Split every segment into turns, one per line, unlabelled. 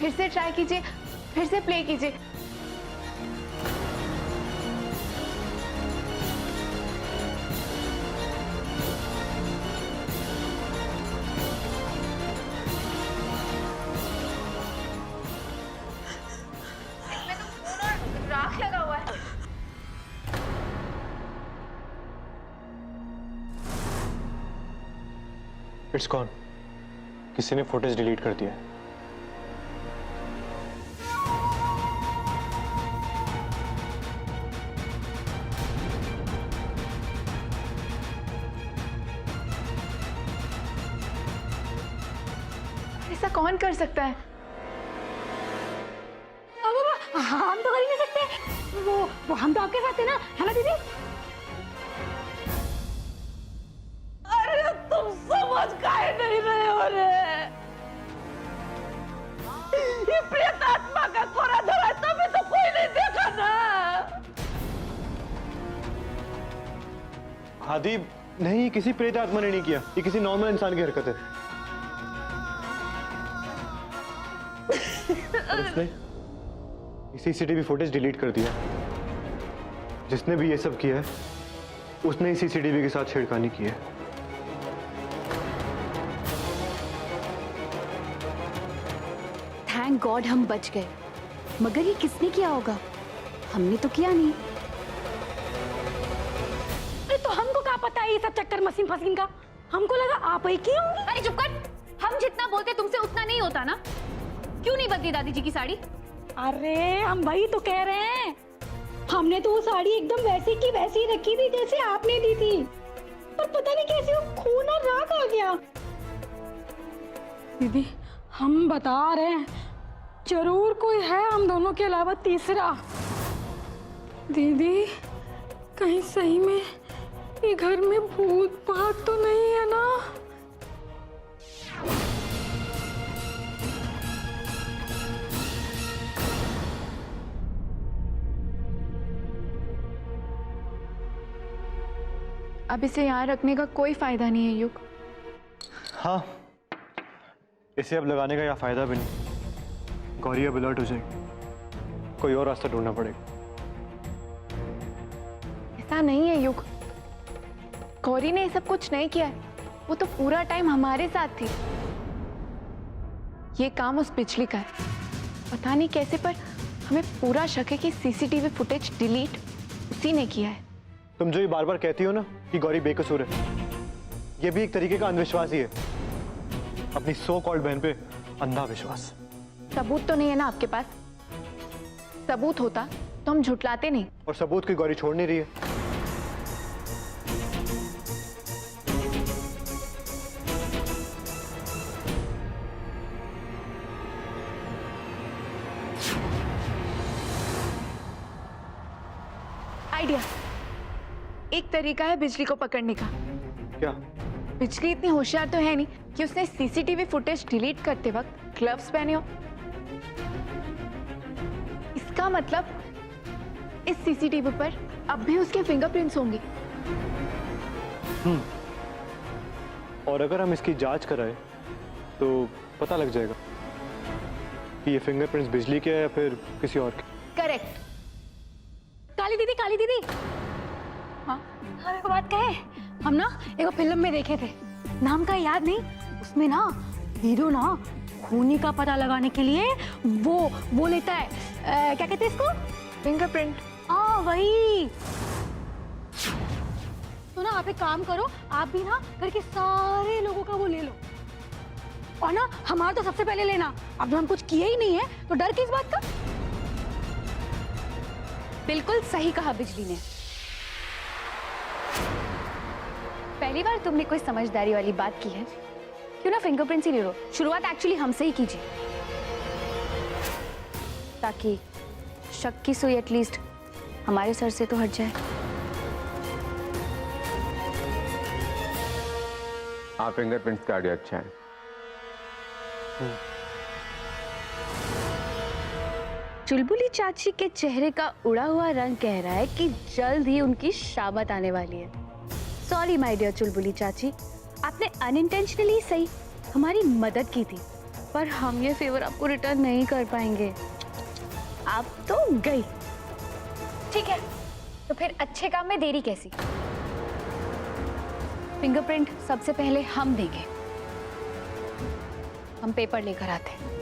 फिर से ट्राई कीजिए, फिर से प्ले कीजिए। राख लगा हुआ है।
It's gone. किसी ने फुटेज डिलीट कर दिया है।
ऐसा कौन कर सकता है?
हम तो कर ही नहीं सकते। वो हम तो आपके साथ है ना, है ना दीदी?
अरे तुम समझ काहे नहीं रहे हो रे? ये प्रेत आत्मा का थोड़ा धड़ा तभी तो कोई नहीं देखा ना।
आदि नहीं, किसी प्रेत आत्मा ने नहीं किया। ये किसी नॉर्मल इंसान की हरकत है। और उसने सीसीटीवी फुटेज डिलीट कर दिया। जिसने भी ये सब किया है उसने ही सीसीटीवी के साथ छेड़खानी की है।
थैंक गॉड हम बच गए। मगर ये किसने किया होगा? हमने तो किया नहीं। अरे तो हमको क्या पता है ये सब चक्कर मशीन फसीन का? हमको लगा आप ही की होंगी।
अरे चुप कर। हम जितना बोलते तुमसे उतना नहीं होता ना। क्यों नहीं बदली दादी जी की साड़ी?
अरे हम वही तो कह रहे हैं। हमने तो वो साड़ी एकदम वैसी की वैसी रखी थी जैसे आपने दी थी, पर पता नहीं कैसे वो खून और राख आ गया। दीदी हम बता रहे हैं, जरूर कोई है हम दोनों के अलावा तीसरा। दीदी कहीं सही में ये घर में भूत भाग तो नहीं है ना?
अब इसे यहाँ रखने का कोई फायदा नहीं है युग।
हाँ, इसे अब लगाने का या फायदा भी नहीं। गौरी अब अलर्ट हो जाएगी। कोई और रास्ता ढूंढना पड़ेगा।
ऐसा नहीं है युग, गौरी ने ये सब कुछ नहीं किया है। वो तो पूरा टाइम हमारे साथ थी। ये काम उस बिजली का है। पता नहीं कैसे, पर हमें पूरा शक है कि सीसीटीवी फुटेज डिलीट उसी ने किया है।
तुम जो ये बार बार कहती हो ना कि गौरी बेकसूर है, ये भी एक तरीके का अंधविश्वास ही है। अपनी सो कॉल्ड बहन पे अंधा विश्वास।
सबूत तो नहीं है ना आपके पास? सबूत होता तो हम झुटलाते नहीं।
और सबूत की गौरी छोड़ नहीं रही है।
आइडिया, एक तरीका है बिजली को पकड़ने का।
क्या?
बिजली इतनी होशियार तो है नहीं कि उसने सीसीटीवी फुटेज डिलीट करते वक्त ग्लव्स पहने हो। इसका मतलब इस सीसीटीवी पर अब भी उसके फिंगरप्रिंट्स होंगे।
और अगर हम इसकी जांच कराए तो पता लग जाएगा कि ये फिंगरप्रिंट्स बिजली के हैं या फिर किसी और के।
करेक्ट।
काली दीदी
हाँ,
अरे को बात कहे, हम ना एक फिल्म में देखे थे, नाम का याद नहीं, उसमें ना हीरो ना खूनी का पता लगाने के लिए वो लेता है, क्या कहते हैं इसको?
फिंगरप्रिंट।
हाँ वही। तो ना आप एक काम करो, आप भी ना घर के सारे लोगों का वो ले लो, और ना हमारा तो सबसे पहले लेना। अब जब हम कुछ किए ही नहीं है तो डर किस बात का?
बिल्कुल सही कहा बिजली ने। पहली बार तुमने कोई समझदारी वाली बात की है। क्यों ना फिंगरप्रिंट्स ही ले लो। शुरुआत एक्चुअली हमसे ही कीजिए, ताकि शक की सुई एटलीस्ट हमारे सर से तो हट जाए।
हाँ, फिंगरप्रिंट्स का आइडिया अच्छा है।
चुलबुली चाची के चेहरे का उड़ा हुआ रंग कह रहा है कि जल्द ही उनकी शामत आने वाली है। सॉरी माय डियर चुलबुली चाची, आपने अनइंटेंशनली सही हमारी मदद की थी, पर हम ये फेवर आपको रिटर्न नहीं कर पाएंगे। आप तो गई।
ठीक है, तो फिर अच्छे काम में देरी कैसी?
फिंगरप्रिंट सबसे पहले हम देंगे। हम पेपर लेकर आते हैं।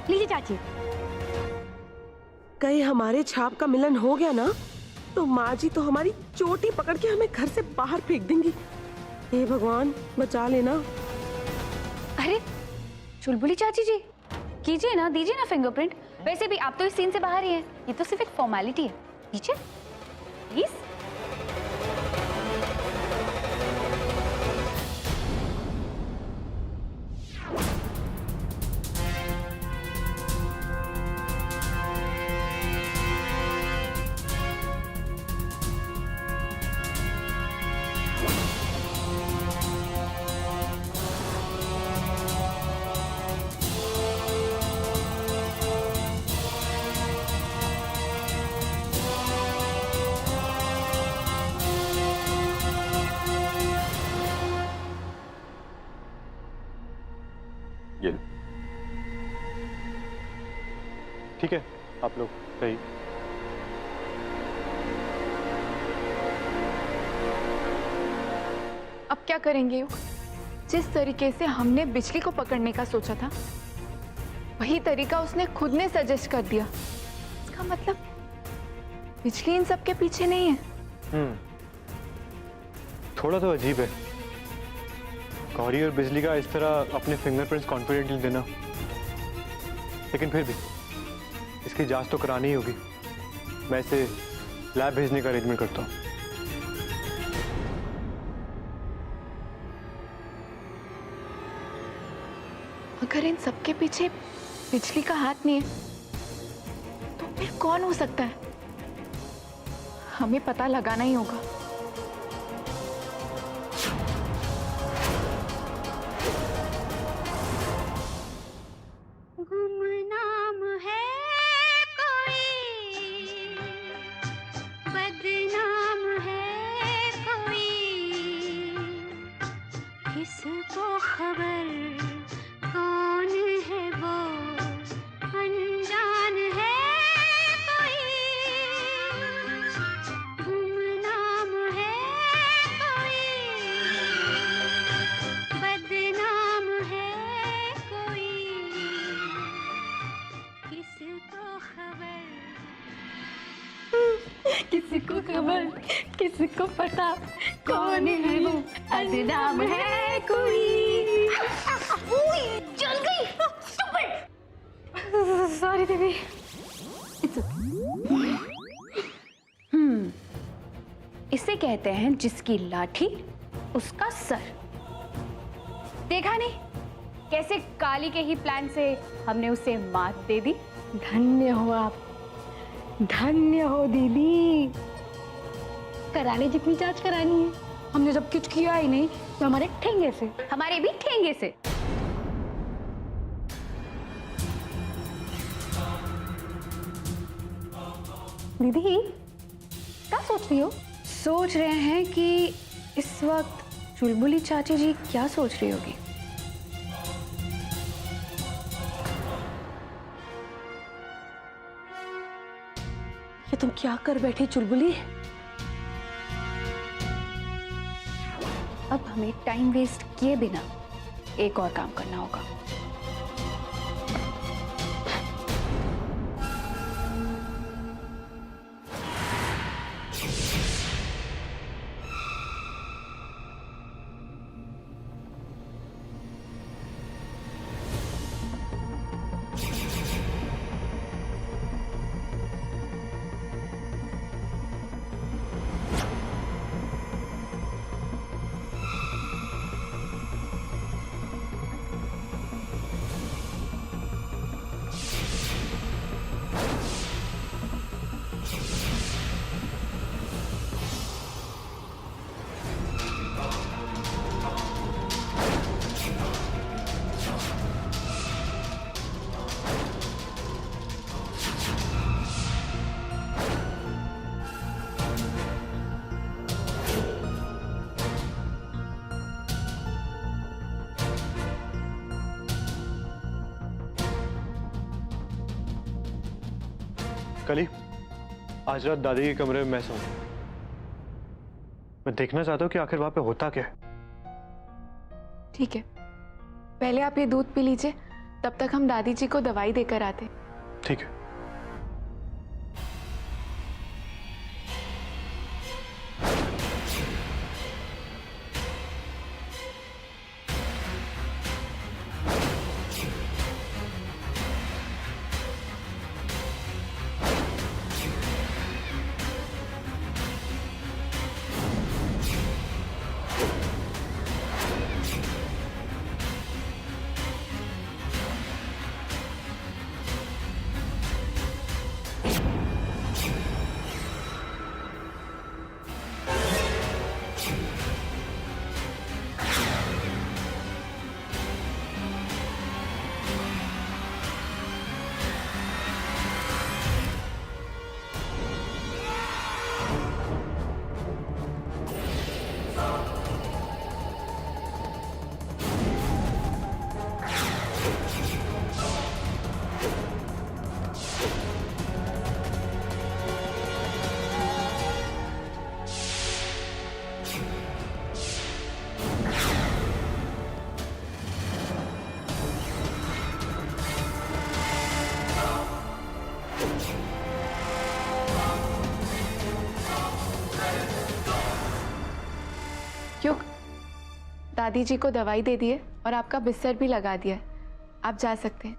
लीजिए चाची।
कहीं हमारे छाप का मिलन हो गया ना तो माँ जी तो हमारी चोटी पकड़ के हमें घर से बाहर फेंक देंगी। हे भगवान बचा लेना।
अरे चुलबुली चाची जी, कीजिए ना, दीजिए ना फिंगरप्रिंट। वैसे भी आप तो इस सीन से बाहर ही हैं। ये तो सिर्फ एक फॉर्मेलिटी है। दीजिए प्लीज।
ये लो।
ठीक है, आप लोग सही।
अब क्या करेंगे युग? जिस तरीके से हमने बिजली को पकड़ने का सोचा था वही तरीका उसने खुद ने सजेस्ट कर दिया। इसका मतलब बिजली इन सब के पीछे नहीं है।
थोड़ा तो अजीब है गौरी और बिजली का इस तरह अपने फिंगरप्रिंट्स कॉन्फिडेंटली देना, लेकिन फिर भी इसकी जांच तो करानी ही होगी। मैं इसे लैब भेजने का अरेंजमेंट करता हूँ।
अगर इन सबके पीछे बिजली का हाथ नहीं है तो फिर कौन हो सकता है? हमें पता लगाना ही होगा।
गुमनाम है कोई, बदनाम है कोई, किसको खबर कौन है वो, अनजान है कोई, गुमनाम है कोई, बदनाम है कोई, किसको खबर, किसको खबर, किसको पता कौन है वो, बदनाम है कोई। चल गई। सॉरी दीदी।
इसे कहते हैं जिसकी लाठी उसका सर। देखा नहीं कैसे काली के ही प्लान से हमने उसे मात दे दी।
धन्य हो आप, धन्य हो दीदी। कराने जितनी जांच करानी है, हमने जब कुछ किया ही नहीं तो हमारे ठेंगे से,
हमारे भी ठेंगे से।
दीदी क्या सोच रही हो?
सोच रहे हैं कि इस वक्त चुलबुली चाची जी क्या सोच रही होगी।
ये तुम क्या कर बैठी चुलबुली?
अब हमें टाइम वेस्ट किए बिना एक और काम करना होगा।
कली, आज रात दादी के कमरे में मैं सोऊं। मैं देखना चाहता हूँ कि आखिर वहां पे होता क्या है।
ठीक है, पहले आप ये दूध पी लीजिए, तब तक हम दादी जी को दवाई देकर आते हैं।
ठीक है।
क्यों? दादी जी को दवाई दे दी है और आपका बिस्तर भी लगा दिया है, आप जा सकते हैं।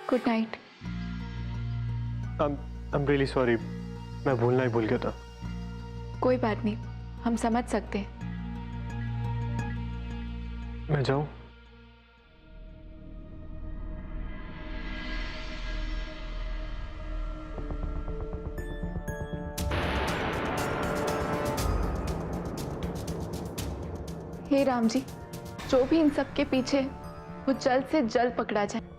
Good night.
I am really sorry, मैं भूलना ही भूल गया था।
कोई बात नहीं, हम समझ सकते हैं।
मैं जाऊं?
हे राम जी, जो भी इन सब के पीछे है, वो जल्द से जल्द पकड़ा जाए।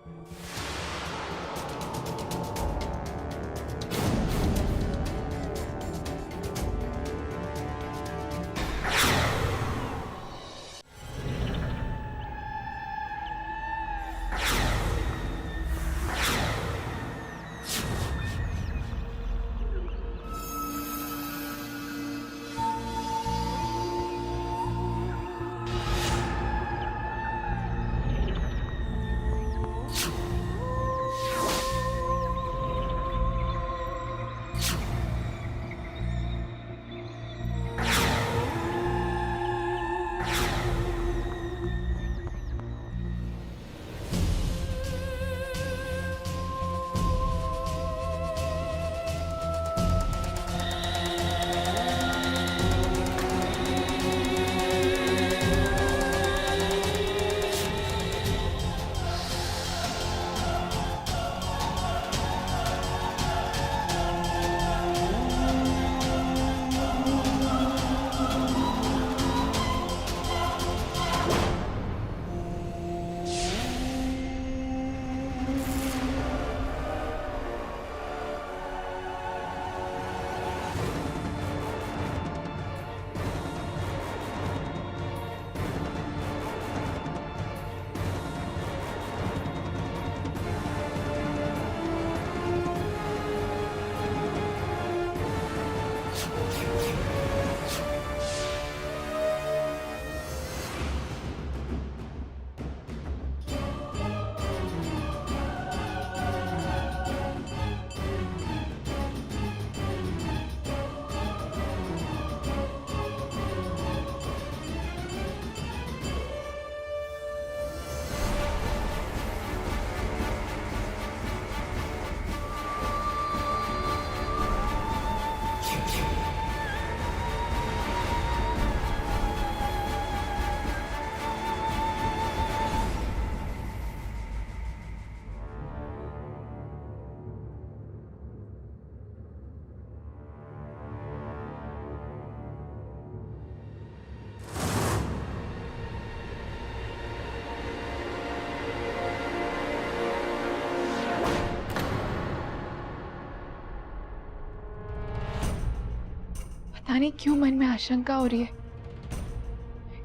पता नहीं क्यों मन में आशंका हो रही है।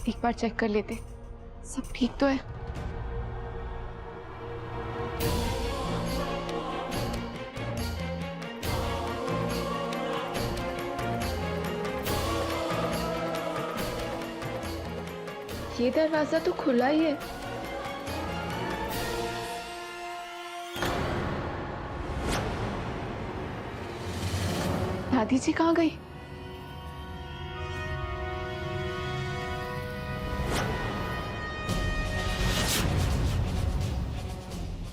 एक बार चेक कर लेते, सब ठीक तो है। ये दरवाजा तो खुला ही है। दादी जी कहाँ गई?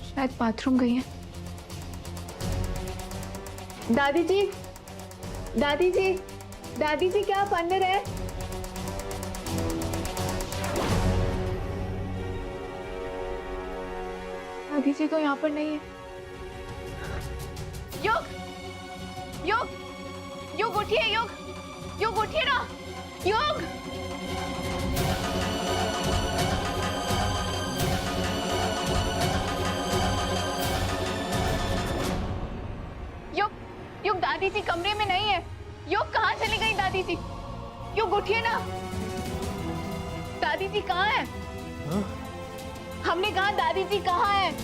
शायद बाथरूम गई है। दादी जी, दादी जी, दादी जी, क्या आप अंदर है? दादी जी तो यहाँ पर नहीं है। योग, योग, योग उठिए, योग, योग उठिए ना, योग। योग, योग, दादी जी कमरे में नहीं है। योग, कहाँ चली गई दादी जी? योग उठिए ना, दादी जी कहाँ है? हमने कहा दादी जी कहाँ है?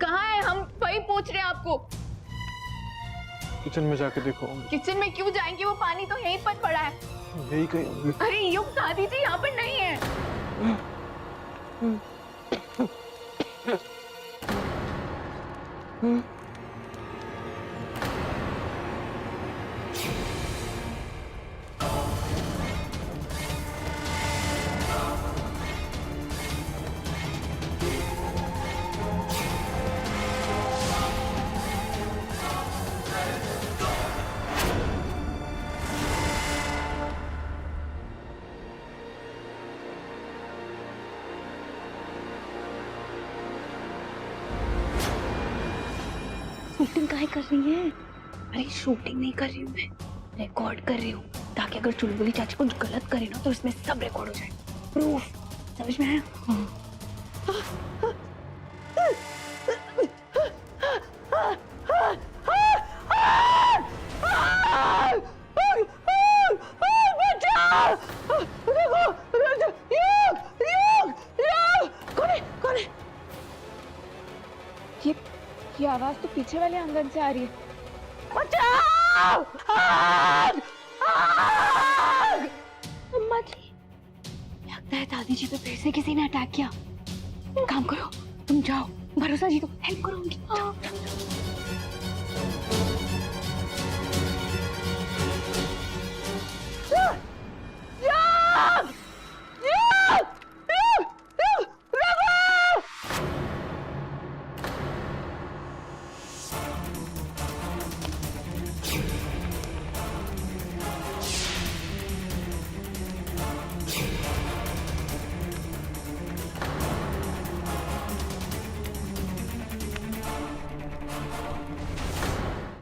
कहाँ है? हम वही पूछ रहे हैं आपको।
किचन में जाके देखो।
किचन में क्यों जाएंगे? वो पानी तो यहीं पर पड़ा है।
यही कहीं होगी।
अरे युग, दादी जी यहाँ पर नहीं है।
शूटिंग काहे कर रही है? अरे शूटिंग नहीं कर रही हूँ, मैं रिकॉर्ड कर रही हूँ, ताकि अगर चुलबुली चाची कुछ गलत करे ना तो इसमें सब रिकॉर्ड हो जाए। प्रूफ समझ में आया?
ये आवाज तो पीछे वाले आंगन से आ रही है।
अम्मा जी, लगता है दादी जी पे फिर से किसी ने अटैक किया। काम करो, तुम जाओ, भरोसा जी तो हेल्प करो उनकी।